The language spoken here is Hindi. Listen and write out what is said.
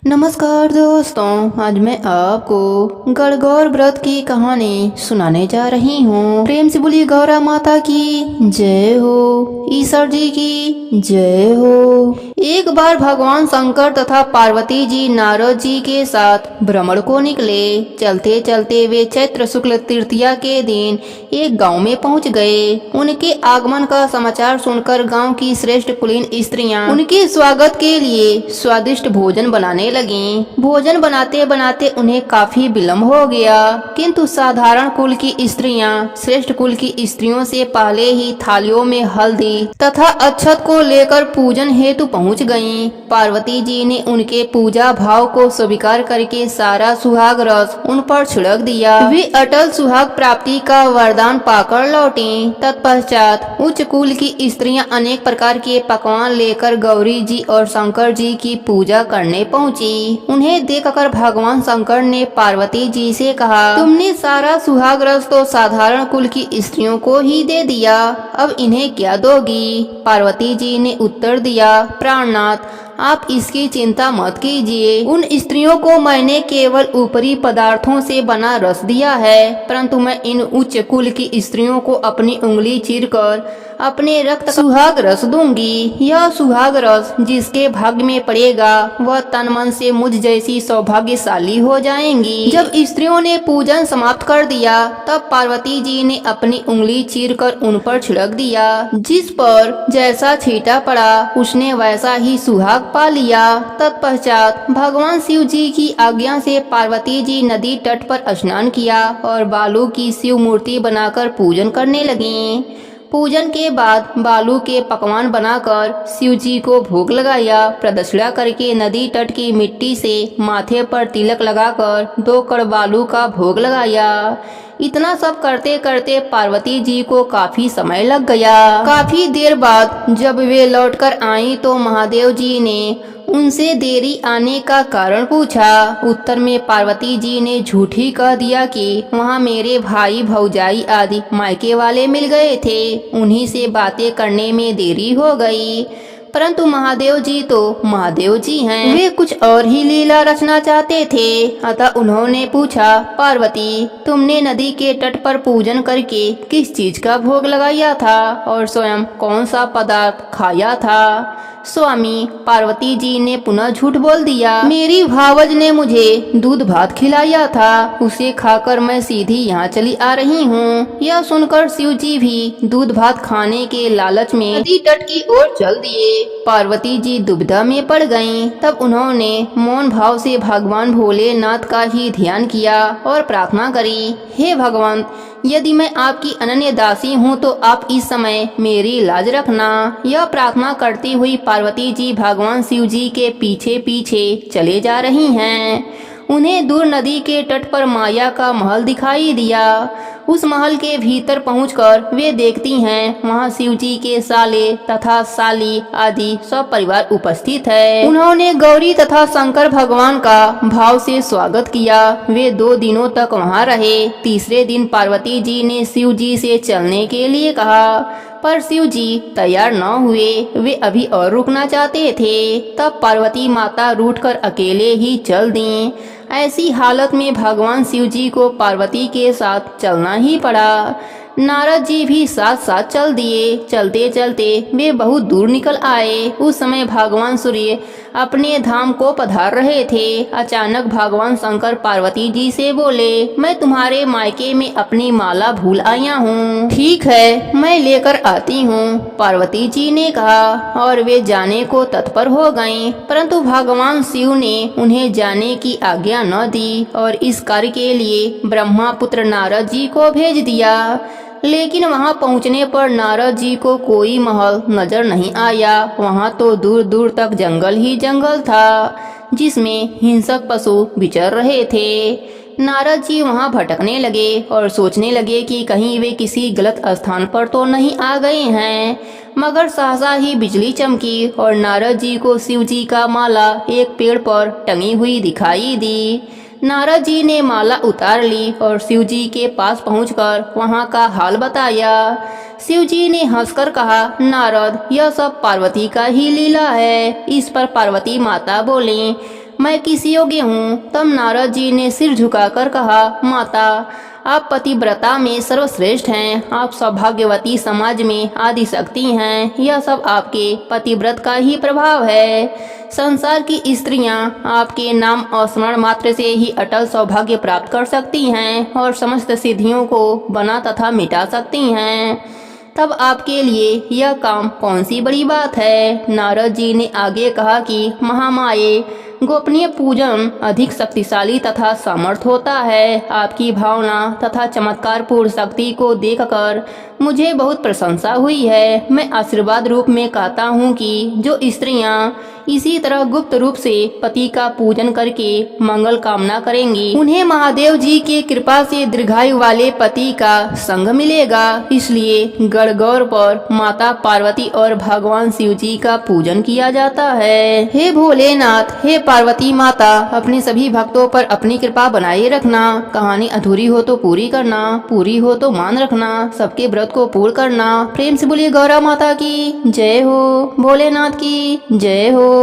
नमस्कार दोस्तों, आज मैं आपको गणगौर व्रत की कहानी सुनाने जा रही हूँ। प्रेम से बोलिए गौरा माता की जय हो, ईश्वर जी की जय हो। एक बार भगवान शंकर तथा पार्वती जी नारद जी के साथ भ्रमण को निकले। चलते चलते वे चैत्र शुक्ल तृतीया के दिन एक गांव में पहुंच गए। उनके आगमन का समाचार सुनकर गांव की श्रेष्ठ कुलीन स्त्रियां उनके स्वागत के लिए स्वादिष्ट भोजन बनाने लगी। भोजन बनाते बनाते उन्हें काफी विलम्ब हो गया, किंतु साधारण कुल की स्त्रियां श्रेष्ठ कुल की स्त्रियों से पहले ही थालियों में हल्दी तथा अक्षत को लेकर पूजन हेतु पहुंच गईं। पार्वती जी ने उनके पूजा भाव को स्वीकार करके सारा सुहाग रस उन पर छिड़क दिया। वे अटल सुहाग प्राप्ति का वरदान पाकर लौटी। तत्पश्चात उच्च कुल की स्त्रियां अनेक प्रकार के पकवान लेकर गौरी जी और शंकर जी की पूजा करने पहुंची। उन्हें देखकर भगवान शंकर ने पार्वती जी से कहा, तुमने सारा सुहाग रस तो साधारण कुल की स्त्रियों को ही दे दिया, अब इन्हें क्या दोगी? पार्वती जी ने उत्तर दिया, प्राणनाथ, आप इसकी चिंता मत कीजिए। उन स्त्रियों को मैंने केवल ऊपरी पदार्थों से बना रस दिया है, परंतु मैं इन उच्च कुल की स्त्रियों को अपनी उंगली चीरकर अपने रक्त सुहाग रस दूंगी। यह सुहाग रस जिसके भाग्य में पड़ेगा वह तन मन से मुझ जैसी सौभाग्यशाली हो जाएंगी। जब स्त्रियों ने पूजन समाप्त कर दिया, तब पार्वती जी ने अपनी उंगली चीरकर उन पर छिड़क दिया। जिस पर जैसा छींटा पड़ा उसने वैसा ही सुहाग पा लिया। तत्पश्चात भगवान शिव जी की आज्ञा से पार्वती जी नदी तट पर स्नान किया और बालू की शिव मूर्ति बनाकर पूजन करने लगीं। पूजन के बाद बालू के पकवान बनाकर शिव जी को भोग लगाया। प्रदक्षिणा करके नदी तट की मिट्टी से माथे पर तिलक लगाकर 2 कण बालू का भोग लगाया। इतना सब करते करते पार्वती जी को काफी समय लग गया। काफी देर बाद जब वे लौटकर आईं तो महादेव जी ने उनसे देरी आने का कारण पूछा। उत्तर में पार्वती जी ने झूठ ही कह दिया कि वहाँ मेरे भाई भौजाई आदि मायके वाले मिल गए थे, उन्हीं से बातें करने में देरी हो गई। परंतु महादेव जी तो महादेव जी हैं, वे कुछ और ही लीला रचना चाहते थे। अतः उन्होंने पूछा, पार्वती, तुमने नदी के तट पर पूजन करके किस चीज का भोग लगाया था और स्वयं कौन सा पदार्थ खाया था? स्वामी, पार्वती जी ने पुनः झूठ बोल दिया। मेरी भावज ने मुझे दूध भात खिलाया था, उसे खाकर मैं सीधी यहाँ चली आ रही हूँ। यह सुनकर शिव जी भी दूध भात खाने के लालच में नदी तट की ओर चल दिए। पार्वती जी दुविधा में पड़ गईं। तब उन्होंने मौन भाव से भगवान भोलेनाथ का ही ध्यान किया और प्रार्थना करी, हे भगवान, यदि मैं आपकी अनन्य दासी हूँ तो आप इस समय मेरी लाज रखना। यह प्रार्थना करती हुई पार्वती जी भगवान शिव जी के पीछे पीछे चले जा रही हैं। उन्हें दूर नदी के तट पर माया का महल दिखाई दिया। उस महल के भीतर पहुंचकर वे देखती हैं वहां शिव जी के साले तथा साली आदि सब परिवार उपस्थित है। उन्होंने गौरी तथा शंकर भगवान का भाव से स्वागत किया। वे 2 दिनों तक वहां रहे। तीसरे दिन पार्वती जी ने शिव जी से चलने के लिए कहा, पर शिव जी तैयार न हुए। वे अभी और रुकना चाहते थे। तब पार्वती माता रूठकर अकेले ही चल दीं। ऐसी हालत में भगवान शिव जी को पार्वती के साथ चलना ही पड़ा। नारद जी भी साथ साथ चल दिए। चलते चलते वे बहुत दूर निकल आए। उस समय भगवान सूर्य अपने धाम को पधार रहे थे। अचानक भगवान शंकर पार्वती जी से बोले, मैं तुम्हारे मायके में अपनी माला भूल आया हूँ। ठीक है, मैं लेकर आती हूँ, पार्वती जी ने कहा और वे जाने को तत्पर हो गईं। परंतु भगवान शिव ने उन्हें जाने की आज्ञा न दी और इस कार्य के लिए ब्रह्मा पुत्र नारद जी को भेज दिया। लेकिन वहां पहुंचने पर नारद जी को कोई महल नजर नहीं आया। वहां तो दूर दूर तक जंगल ही जंगल था, जिसमें हिंसक पशु विचर रहे थे। नारद जी वहां भटकने लगे और सोचने लगे कि कहीं वे किसी गलत स्थान पर तो नहीं आ गए हैं। मगर सहसा ही बिजली चमकी और नारद जी को शिव जी का माला एक पेड़ पर टंगी हुई दिखाई दी। नारद जी ने माला उतार ली और शिव जी के पास पहुंचकर वहां का हाल बताया। शिव जी ने हंसकर कहा, नारद, यह सब पार्वती का ही लीला है। इस पर पार्वती माता बोली, मैं किस योग्य हूँ। तब नारद जी ने सिर झुकाकर कहा, माता आप पतिव्रता में सर्वश्रेष्ठ हैं। आप सौभाग्यवती समाज में आदि शक्ति हैं। यह सब आपके पतिव्रत का ही प्रभाव है। संसार की स्त्रियां आपके नाम और स्मरण मात्र से ही अटल सौभाग्य प्राप्त कर सकती हैं और समस्त सिद्धियों को बना तथा मिटा सकती हैं। तब आपके लिए यह काम कौन सी बड़ी बात है। नारद जी ने आगे कहा कि महामाये, गोपनीय पूजन अधिक शक्तिशाली तथा सामर्थ होता है। आपकी भावना तथा चमत्कारपूर्ण शक्ति को देखकर मुझे बहुत प्रशंसा हुई है। मैं आशीर्वाद रूप में कहता हूँ कि जो स्त्रियाँ इसी तरह गुप्त रूप से पति का पूजन करके मंगल कामना करेंगी, उन्हें महादेव जी की कृपा से दीर्घायु वाले पति का संग मिलेगा। इसलिए गणगौर पर माता पार्वती और भगवान शिव जी का पूजन किया जाता है। हे भोलेनाथ, हे पार्वती माता, अपने सभी भक्तों पर अपनी कृपा बनाए रखना। कहानी अधूरी हो तो पूरी करना, पूरी हो तो मान रखना, सबके व्रत को पूर्ण करना। प्रेम से बोलिए गौरा माता की जय हो, भोलेनाथ की जय हो।